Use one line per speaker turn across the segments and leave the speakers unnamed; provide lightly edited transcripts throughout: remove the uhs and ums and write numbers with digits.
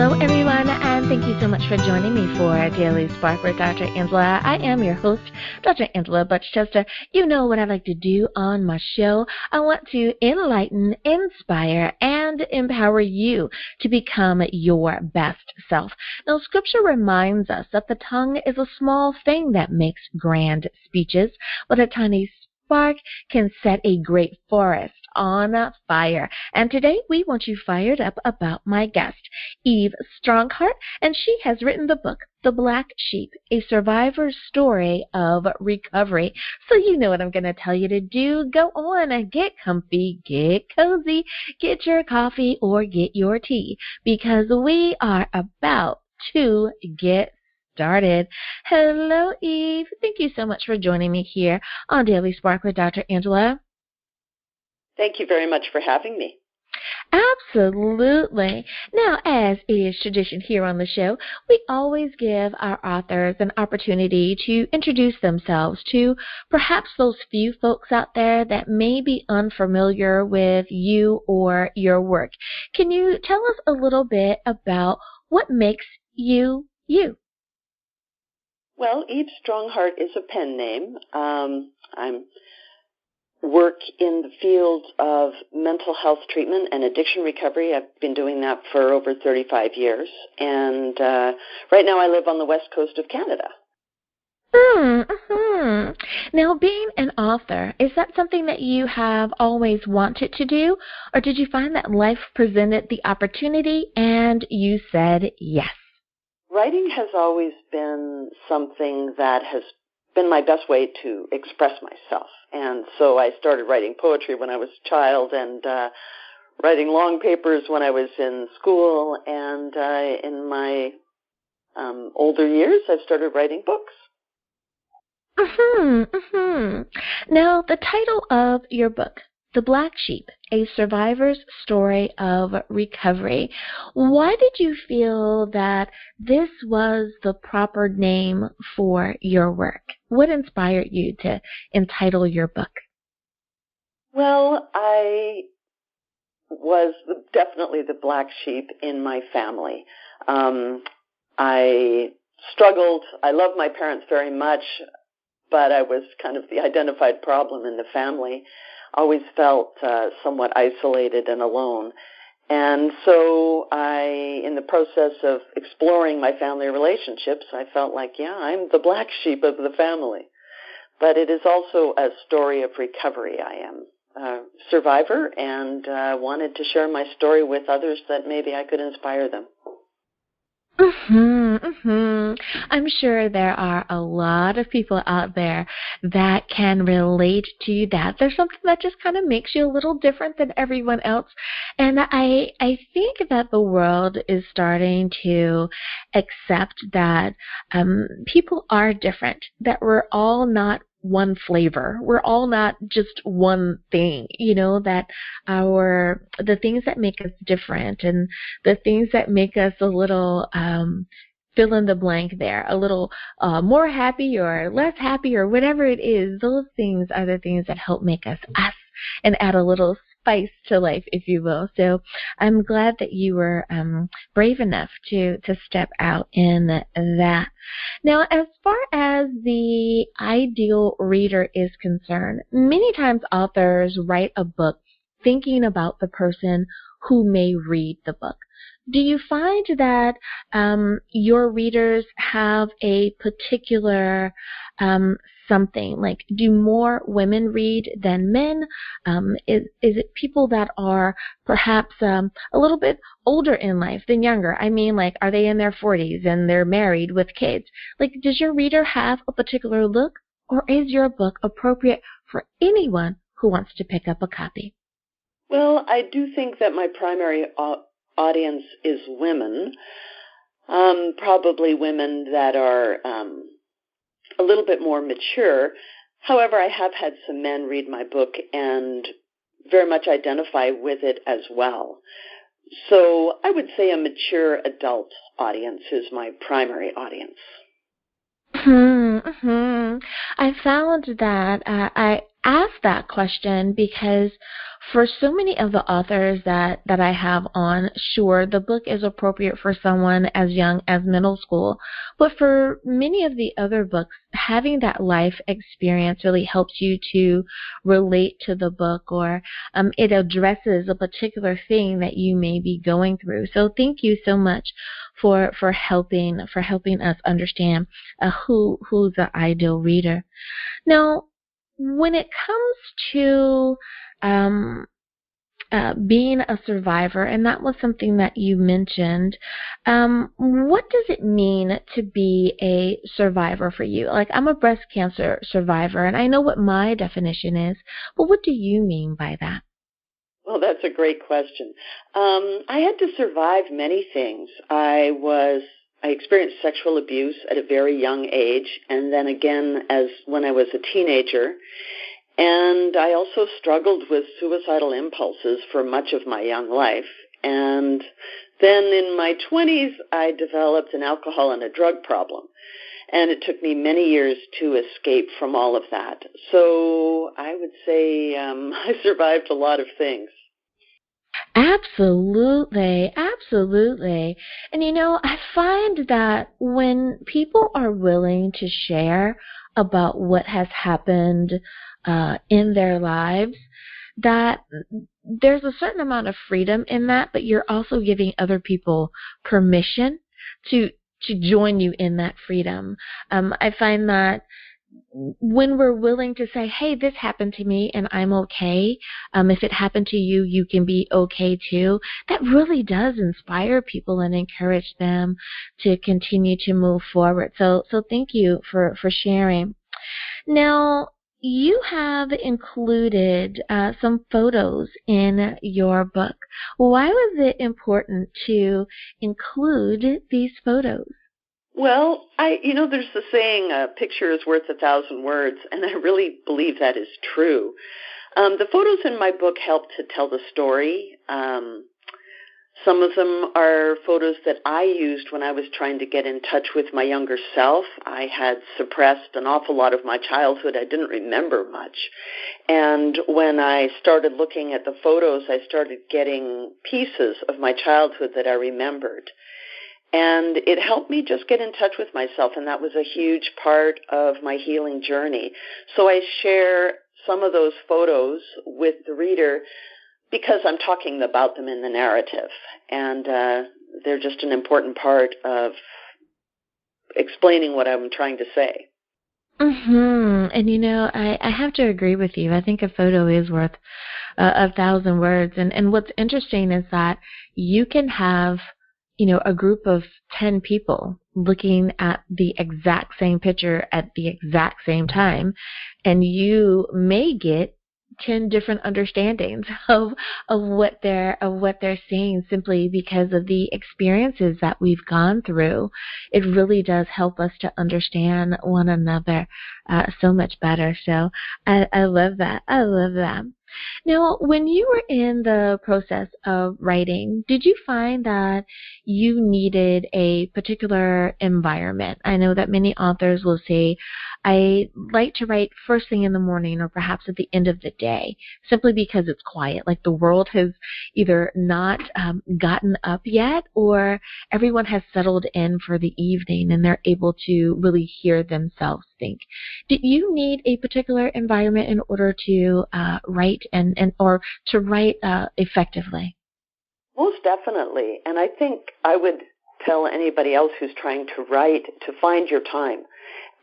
Hello, everyone, and thank you so much for joining me for Daily Spark with Dr. Angela. I am your host, Dr. Angela Butchchester. You know what I like to do on my show. I want to enlighten, inspire, and empower you to become your best self. Now, Scripture reminds us that the tongue is a small thing that makes grand speeches, but a tiny spark can set a great forest on fire. And today we want you fired up about my guest, Eve Strongheart, and she has written the book, The Black Sheep, a survivor's story of recovery. So you know what I'm going to tell you to do. Go on and get comfy, get cozy, get your coffee or get your tea, because we are about to get started. Hello, Eve. Thank you so much for joining me here on Daily Spark with Dr. Angela.
Thank you very much for having me.
Absolutely. Now, as is tradition here on the show, we always give our authors an opportunity to introduce themselves to perhaps those few folks out there that may be unfamiliar with you or your work. Can you tell us a little bit about what makes you you?
Well, Eve Strongheart is a pen name. I'm work in the field of mental health treatment and addiction recovery. I've been doing that for over 35 years. And right now I live on the west coast of Canada.
Now, being an author, is that something that you have always wanted to do? Or did you find that life presented the opportunity and you said yes?
Writing has always been something that has been my best way to express myself. And so I started writing poetry when I was a child and writing long papers when I was in school. And in my older years, I've started writing books.
Now, the title of your book, The Black Sheep, a survivor's story of recovery. Why did you feel that this was the proper name for your work? What inspired you to entitle your book?
Well, I was definitely the black sheep in my family. I struggled. I loved my parents very much, but I was kind of the identified problem in the family. Always felt somewhat isolated and alone. And so in the process of exploring my family relationships, I felt like, yeah, I'm the black sheep of the family. But it is also a story of recovery. I am a survivor and wanted to share my story with others that maybe I could inspire them.
I'm sure there are a lot of people out there that can relate to that. There's something that just kind of makes you a little different than everyone else. And I think that the world is starting to accept that people are different, that we're all not one flavor. We're all not just one thing, that the things that make us different and the things that make us a little fill in the blank there, a little more happy or less happy or whatever it is, those things are the things that help make us us and add a little spice to life, if you will. So I'm glad that you were brave enough to step out in that. Now, as far as the ideal reader is concerned, many times authors write a book thinking about the person who may read the book. Do you find that your readers have a particular something? Like, do more women read than men? Is it people that are perhaps a little bit older in life than younger? I mean, like, are they in their 40s and they're married with kids? Like, does your reader have a particular look, or is your book appropriate for anyone who wants to pick up a copy?
Well, I do think that my primary audience is women, probably women that are a little bit more mature. However, I have had some men read my book and very much identify with it as well. So I would say a mature adult audience is my primary audience.
I found that I asked that question because for so many of the authors that I have on, sure, the book is appropriate for someone as young as middle school, but for many of the other books, having that life experience really helps you to relate to the book, or it addresses a particular thing that you may be going through. So thank you so much for helping us understand who's the ideal reader. Now, when it comes to being a survivor, and that was something that you mentioned, what does it mean to be a survivor for you? Like, I'm a breast cancer survivor, and I know what my definition is, but what do you mean by that?
Well, that's a great question. I had to survive many things. I experienced sexual abuse at a very young age, and then again as when I was a teenager. And I also struggled with suicidal impulses for much of my young life. And then in my 20s, I developed an alcohol and a drug problem. And it took me many years to escape from all of that. So I would say I survived a lot of things.
Absolutely, absolutely. And I find that when people are willing to share about what has happened in their lives, that there's a certain amount of freedom in that, but you're also giving other people permission to join you in that freedom. I find that when we're willing to say, hey, this happened to me and I'm okay, if it happened to you, you can be okay too, that really does inspire people and encourage them to continue to move forward. So thank you for sharing. Now, you have included some photos in your book. Why was it important to include these photos?
Well, there's the saying, a picture is worth 1,000 words, and I really believe that is true. The photos in my book help to tell the story. Some of them are photos that I used when I was trying to get in touch with my younger self. I had suppressed an awful lot of my childhood. I didn't remember much. And when I started looking at the photos, I started getting pieces of my childhood that I remembered. And it helped me just get in touch with myself, and that was a huge part of my healing journey. So I share some of those photos with the reader because I'm talking about them in the narrative, and they're just an important part of explaining what I'm trying to say.
And I have to agree with you. I think a photo is worth 1,000 words. And what's interesting is that you can have a group of 10 people looking at the exact same picture at the exact same time, and you may get 10 different understandings of what they're seeing simply because of the experiences that we've gone through. It really does help us to understand one another so much better. So I love that. I love that. Now, when you were in the process of writing, did you find that you needed a particular environment? I know that many authors will say, I like to write first thing in the morning or perhaps at the end of the day, simply because it's quiet. Like the world has either not gotten up yet, or everyone has settled in for the evening and they're able to really hear themselves think. Did you need a particular environment in order to write or to write effectively?
Most definitely. And I think I would tell anybody else who's trying to write to find your time.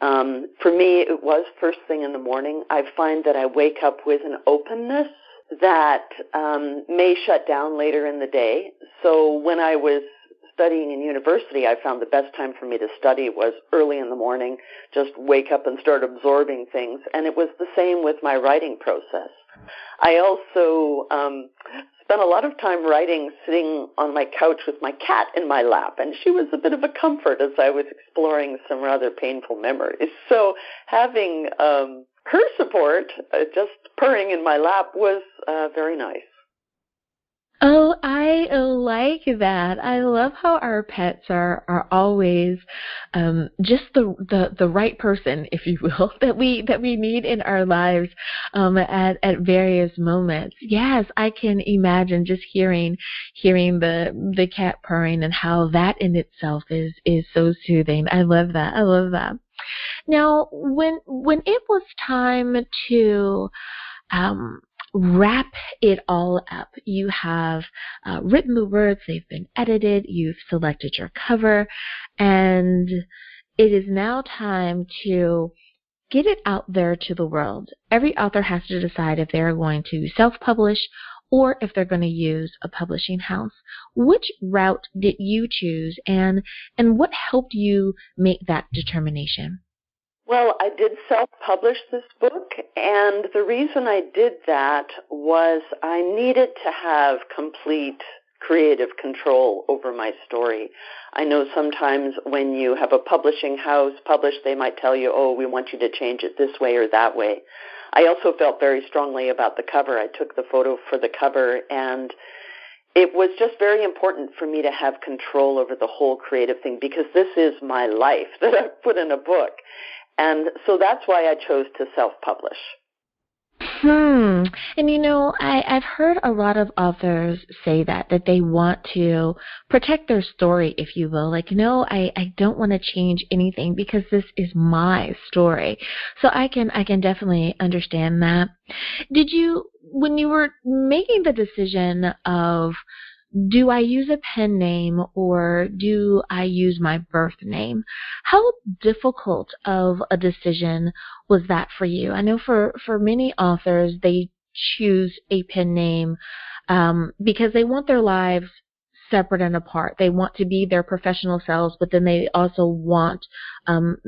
For me, it was first thing in the morning. I find that I wake up with an openness that may shut down later in the day. So when I was studying in university, I found the best time for me to study was early in the morning, just wake up and start absorbing things. And it was the same with my writing process. I also spent a lot of time writing sitting on my couch with my cat in my lap, and she was a bit of a comfort as I was exploring some rather painful memories. So having her support, just purring in my lap, was very nice.
Oh, I like that. I love how our pets are always just the right person, if you will, that we need in our lives at various moments. Yes, I can imagine just hearing the cat purring and how that in itself is so soothing. I love that. I love that. Now, when it was time to um, wrap it all up. You have written the words, they've been edited, you've selected your cover, and it is now time to get it out there to the world. Every author has to decide if they're going to self-publish or if they're going to use a publishing house. Which route did you choose, and what helped you make that determination?
Well, I did self-publish this book, and the reason I did that was I needed to have complete creative control over my story. I know sometimes when you have a publishing house publish, they might tell you, oh, we want you to change it this way or that way. I also felt very strongly about the cover. I took the photo for the cover, and it was just very important for me to have control over the whole creative thing because this is my life that I've put in a book. And so that's why I chose to self-publish.
And I've heard a lot of authors say that they want to protect their story, if you will. Like, no, I don't want to change anything because this is my story. So I can definitely understand that. Did you, when you were making the decision of do I use a pen name or do I use my birth name? How difficult of a decision was that for you? I know for many authors, they choose a pen name because they want their lives separate and apart. They want to be their professional selves, but then they also want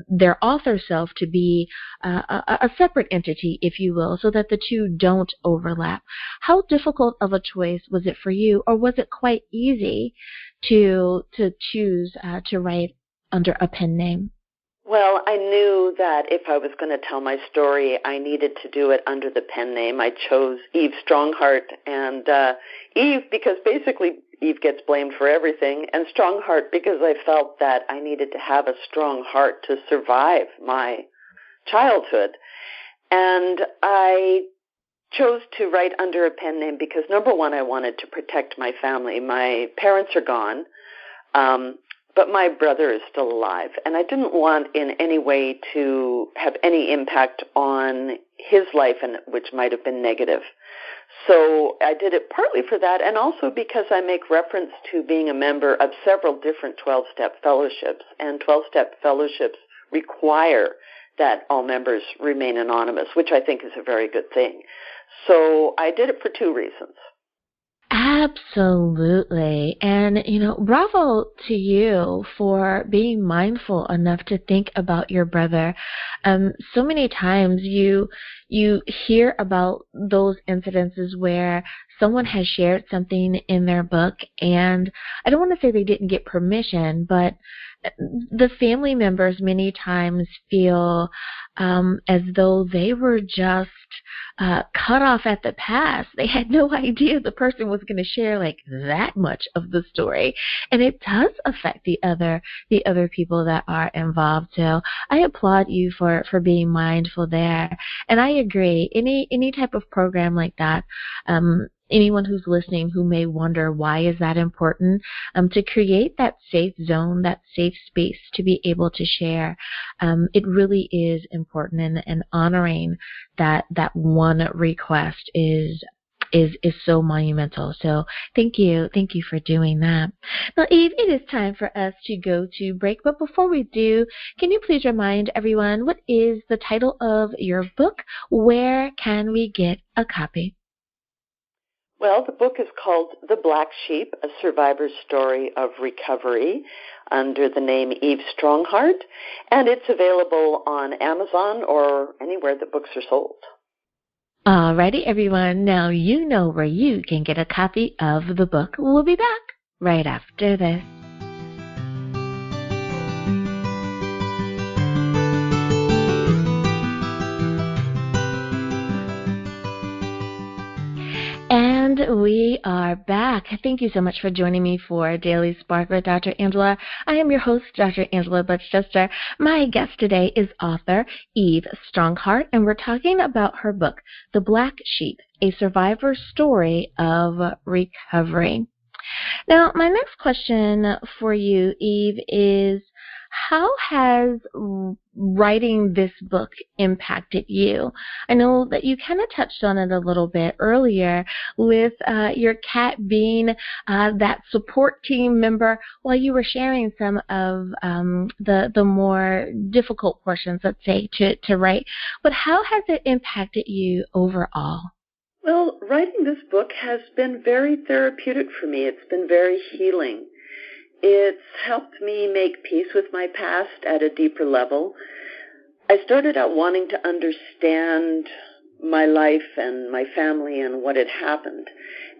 their author self to be a separate entity, if you will, so that the two don't overlap. How difficult of a choice was it for you, or was it quite easy to choose to write under a pen name?
Well, I knew that if I was going to tell my story, I needed to do it under the pen name. I chose Eve Strongheart, and Eve because basically Eve gets blamed for everything, and Strongheart because I felt that I needed to have a strong heart to survive my childhood. And I chose to write under a pen name because, number one, I wanted to protect my family. My parents are gone. But my brother is still alive, and I didn't want in any way to have any impact on his life, and which might have been negative. So I did it partly for that, and also because I make reference to being a member of several different 12-step fellowships, and 12-step fellowships require that all members remain anonymous, which I think is a very good thing. So I did it for two reasons.
Absolutely. And, bravo to you for being mindful enough to think about your brother. So many times you hear about those incidences where someone has shared something in their book, and I don't want to say they didn't get permission, but the family members many times feel as though they were just cut off at the pass. They had no idea the person was going to share like that much of the story, and it does affect the other people that are involved. So I applaud you for being mindful there, and I agree. Any type of program like that. Anyone who's listening who may wonder why is that important, to create that safe zone, that safe space to be able to share, it really is important, and honoring that one request is so monumental. So thank you for doing that. Now, Eve, it is time for us to go to break, but before we do, can you please remind everyone what is the title of your book? Where can we get a copy?
Well, the book is called The Black Sheep, A Survivor's Story of Recovery, under the name Eve Strongheart, and it's available on Amazon or anywhere that books are sold.
Alrighty, everyone. Now you know where you can get a copy of the book. We'll be back right after this. And we are back. Thank you so much for joining me for Daily Spark with Dr. Angela. I am your host, Dr. Angela Butchester. My guest today is author Eve Strongheart, and we're talking about her book, The Black Sheep, A Survivor's Story of Recovery. Now, my next question for you, Eve, is how has writing this book impacted you? I know that you kind of touched on it a little bit earlier with your cat being that support team member while you were sharing some of the more difficult portions, let's say, to write. But how has it impacted you overall?
Well, writing this book has been very therapeutic for me. It's been very healing. It's helped me make peace with my past at a deeper level. I started out wanting to understand my life and my family and what had happened.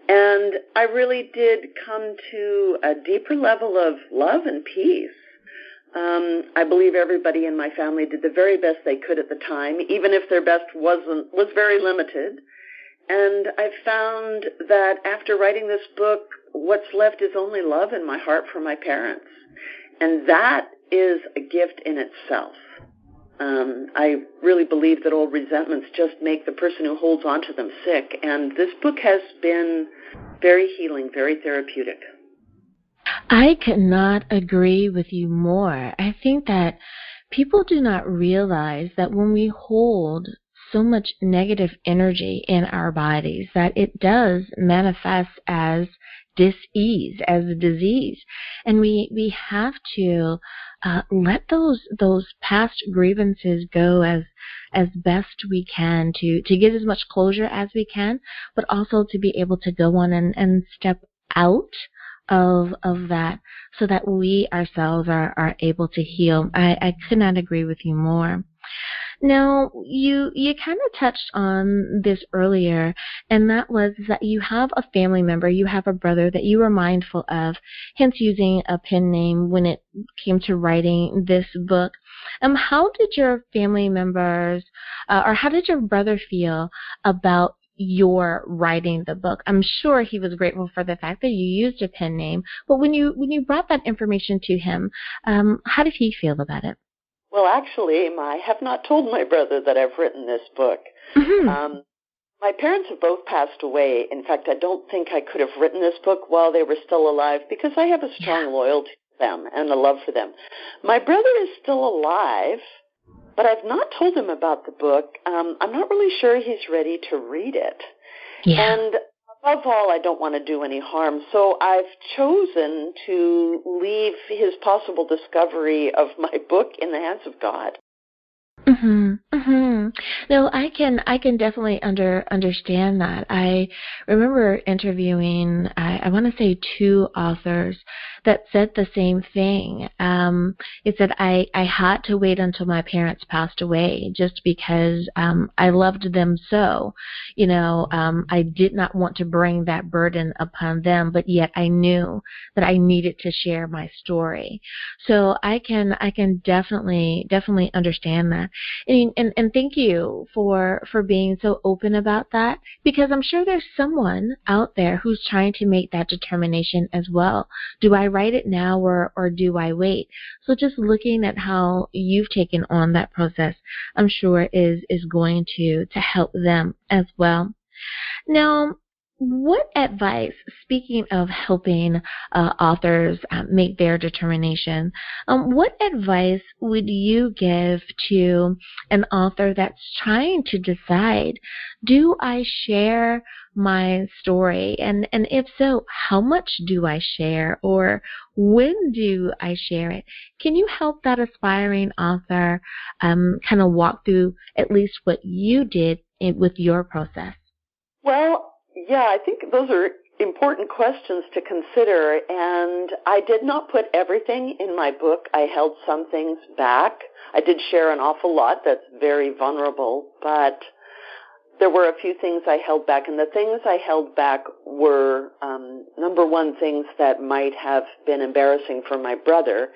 And I really did come to a deeper level of love and peace. I believe everybody in my family did the very best they could at the time, even if their best was very limited. And I found that after writing this book, what's left is only love in my heart for my parents. And that is a gift in itself. I really believe that old resentments just make the person who holds on to them sick. And this book has been very healing, very therapeutic.
I could not agree with you more. I think that people do not realize that when we hold so much negative energy in our bodies, that it does manifest as dis-ease, as a disease. And we have to let those past grievances go as best we can to get as much closure as we can, but also to be able to go on and step out of that so that we ourselves are able to heal. I could not agree with you more. Now, you kind of touched on this earlier, and that was that you have a family member, you have a brother that you were mindful of, hence using a pen name when it came to writing this book. How did your family members, or how did your brother feel about your writing the book? I'm sure he was grateful for the fact that you used a pen name, but when you brought that information to him, how did he feel about it?
Well, actually, I have not told my brother that I've written this book.
Mm-hmm.
My parents have both passed away. In fact, I don't think I could have written this book while they were still alive because I have a strong loyalty to them and a love for them. My brother is still alive, but I've not told him about the book. I'm not really sure he's ready to read it.
Yeah.
And above all, I don't want to do any harm, so I've chosen to leave his possible discovery of my book in the hands of God.
Mhm. Mhm. No, I can definitely understand that. I remember interviewing I want to say two authors that said the same thing. It said I had to wait until my parents passed away just because I loved them so. I did not want to bring that burden upon them, but yet I knew that I needed to share my story. So I can definitely understand that. And thank you for being so open about that, because I'm sure there's someone out there who's trying to make that determination as well. Do I write it now or do I wait? So just looking at how you've taken on that process, I'm sure is going to help them as well. Now, what advice, speaking of helping authors make their determination, what advice would you give to an author that's trying to decide, do I share my story? And if so, how much do I share? Or when do I share it? Can you help that aspiring author kind of walk through at least what you did with your process?
Well, yeah, I think those are important questions to consider, and I did not put everything in my book. I held some things back. I did share an awful lot that's very vulnerable, but there were a few things I held back, and the things I held back were, number one, things that might have been embarrassing for my brother,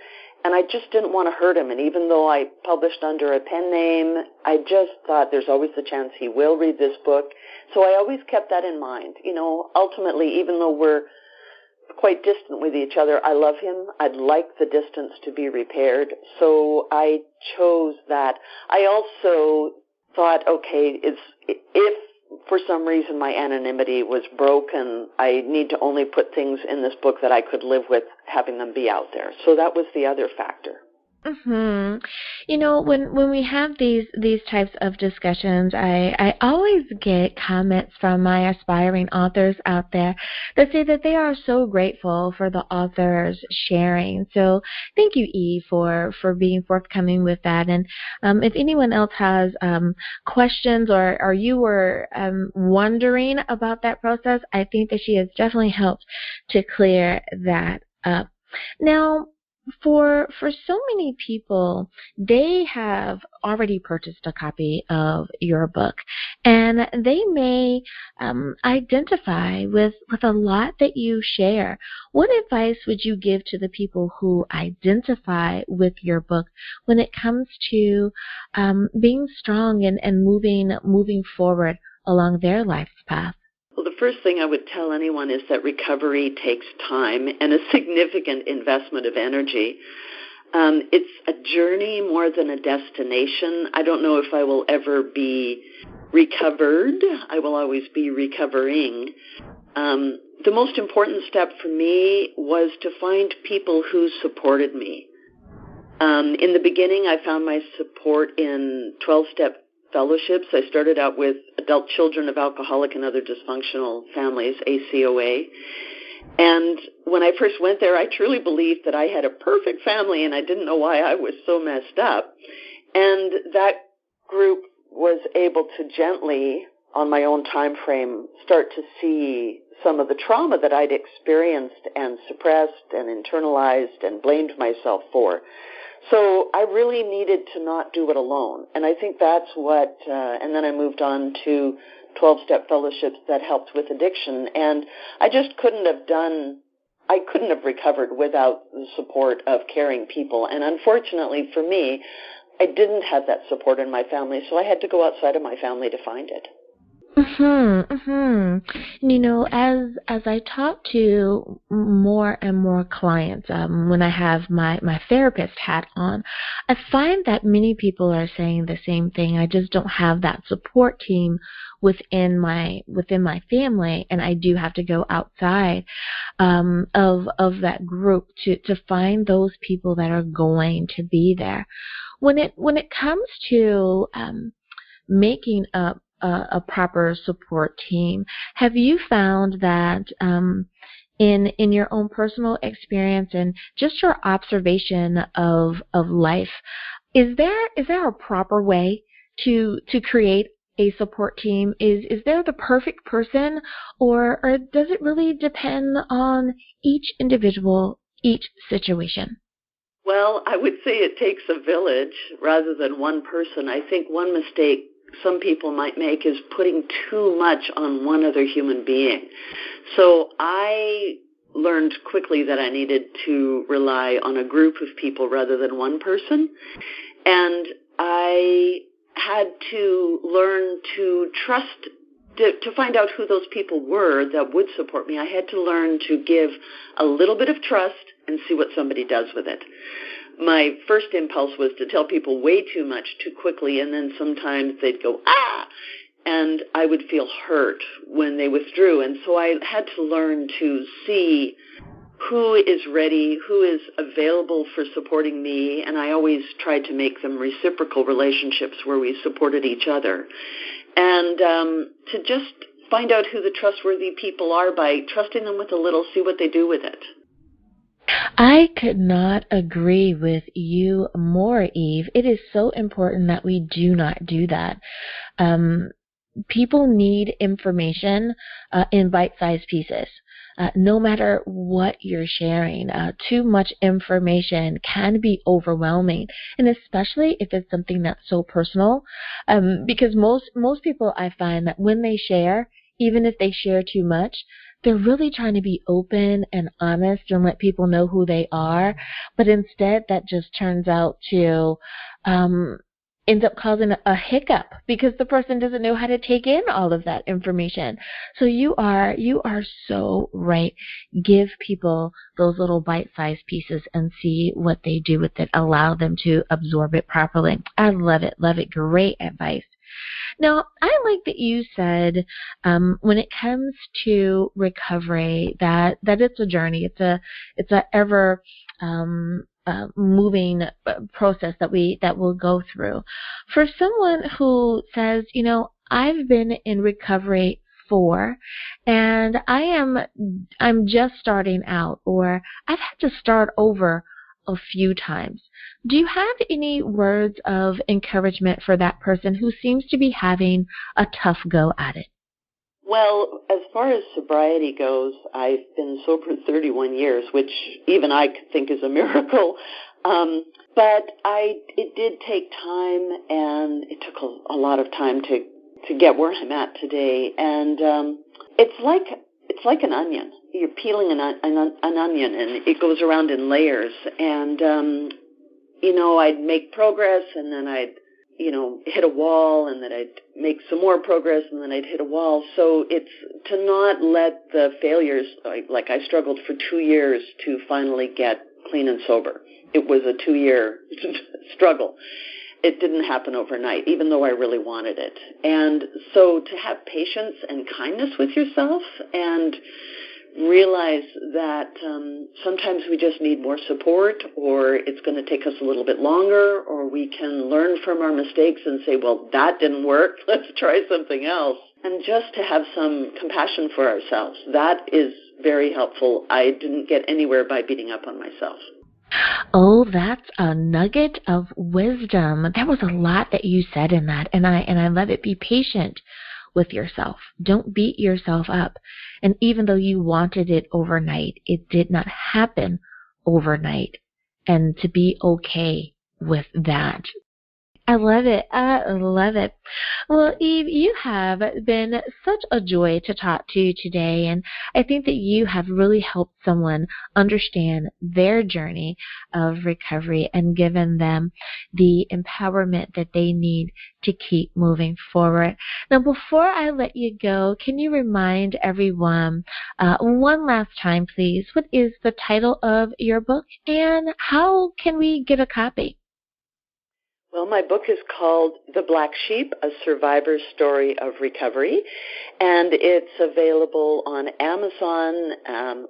and I just didn't want to hurt him. And even though I published under a pen name, I just thought there's always the chance he will read this book. So I always kept that in mind. Ultimately, even though we're quite distant with each other, I love him. I'd like the distance to be repaired. So I chose that. I also thought, okay, if for some reason my anonymity was broken, I need to only put things in this book that I could live with having them be out there. So that was the other factor.
Mm-hmm. When we have these types of discussions, I always get comments from my aspiring authors out there that say that they are so grateful for the authors sharing. So thank you, Eve, for being forthcoming with that. And if anyone else has questions or you were wondering about that process, I think that she has definitely helped to clear that up. Now, for so many people, they have already purchased a copy of your book, and they may identify with a lot that you share. What advice would you give to the people who identify with your book when it comes to being strong and moving forward along their life's path?
Well, the first thing I would tell anyone is that recovery takes time and a significant investment of energy. It's a journey more than a destination. I don't know if I will ever be recovered. I will always be recovering. The most important step for me was to find people who supported me. In the beginning, I found my support in 12-step fellowships. I started out with adult children of alcoholic and other dysfunctional families, ACOA. And when I first went there, I truly believed that I had a perfect family, and I didn't know why I was so messed up. And that group was able to gently, on my own time frame, start to see some of the trauma that I'd experienced and suppressed and internalized and blamed myself for. So I really needed to not do it alone. And I think that's what, and then I moved on to 12-step fellowships that helped with addiction. And I just couldn't have recovered without the support of caring people. And unfortunately for me, I didn't have that support in my family, so I had to go outside of my family to find it.
As I talk to more and more clients, when I have my therapist hat on, I find that many people are saying the same thing. I just don't have that support team within my family, and I do have to go outside of that group to find those people that are going to be there. When it comes to making up a proper support team, have you found that in your own personal experience and just your observation of life, is there a proper way to create a support team? Is there the perfect person, or does it really depend on each individual, each situation?
Well, I would say it takes a village rather than one person. I think one mistake some people might make is putting too much on one other human being. So I learned quickly that I needed to rely on a group of people rather than one person. And I had to learn to trust, to find out who those people were that would support me. I had to learn to give a little bit of trust and see what somebody does with it. My first impulse was to tell people way too much too quickly, and then sometimes they'd go, ah, and I would feel hurt when they withdrew. And so I had to learn to see who is ready, who is available for supporting me, and I always tried to make them reciprocal relationships where we supported each other. And to just find out who the trustworthy people are by trusting them with a little, see what they do with it.
I could not agree with you more, Eve. It is so important that we do not do that. People need information in bite-sized pieces. No matter what you're sharing, too much information can be overwhelming, and especially if it's something that's so personal, because most people, I find that when they share, even if they share too much, they're really trying to be open and honest and let people know who they are, but instead that just turns out to ends up causing a hiccup because the person doesn't know how to take in all of that information. So you are so right. Give people those little bite-sized pieces and see what they do with it. Allow them to absorb it properly. I love it. Love it. Great advice. Now, I like that you said when it comes to recovery that it's a journey. It's a ever moving process that we'll go through. For someone who says, I've been in recovery and I'm just starting out, or I've had to start over a few times. Do you have any words of encouragement for that person who seems to be having a tough go at it?
Well, as far as sobriety goes, I've been sober 31 years, which even I think is a miracle. But it did take time, and it took a lot of time to get where I'm at today. And it's like an onion. You're peeling an onion, and it goes around in layers. And I'd make progress, and then I'd hit a wall, and then I'd make some more progress, and then I'd hit a wall. So it's to not let the failures, like I struggled for 2 years to finally get clean and sober. It was a 2-year struggle. It didn't happen overnight, even though I really wanted it. And so to have patience and kindness with yourself and realize that sometimes we just need more support, or it's going to take us a little bit longer, or we can learn from our mistakes and say, well, that didn't work, let's try something else. And just to have some compassion for ourselves, that is very helpful. I didn't get anywhere by beating up on myself.
Oh, that's a nugget of wisdom. There was a lot that you said in that, and I love it. Be patient with yourself. Don't beat yourself up. And even though you wanted it overnight, it did not happen overnight. And to be okay with that. I love it. I love it. Well, Eve, you have been such a joy to talk to today, and I think that you have really helped someone understand their journey of recovery and given them the empowerment that they need to keep moving forward. Now, before I let you go, can you remind everyone one last time, please, what is the title of your book and how can we get a copy?
Well, my book is called The Black Sheep, A Survivor's Story of Recovery, and it's available on Amazon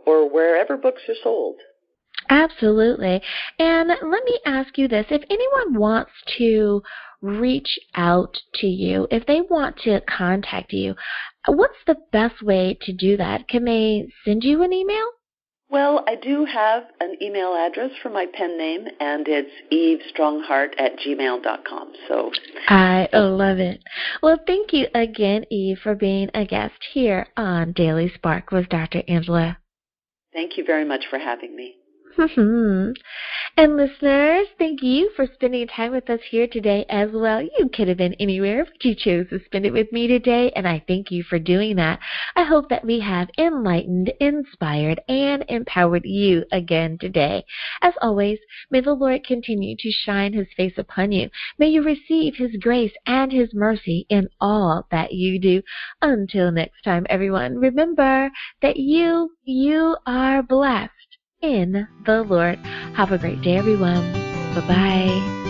or wherever books are sold.
Absolutely. And let me ask you this. If anyone wants to reach out to you, if they want to contact you, what's the best way to do that? Can they send you an email?
Well, I do have an email address for my pen name, and it's evestrongheart@gmail.com. So
I love it. Well, thank you again, Eve, for being a guest here on Daily Spark with Dr. Angela.
Thank you very much for having me.
And listeners, thank you for spending time with us here today as well. You could have been anywhere, but you chose to spend it with me today, and I thank you for doing that. I hope that we have enlightened, inspired, and empowered you again today. As always, may the Lord continue to shine His face upon you. May you receive His grace and His mercy in all that you do. Until next time, everyone, remember that you are blessed in the Lord. Have a great day, everyone. Bye-bye.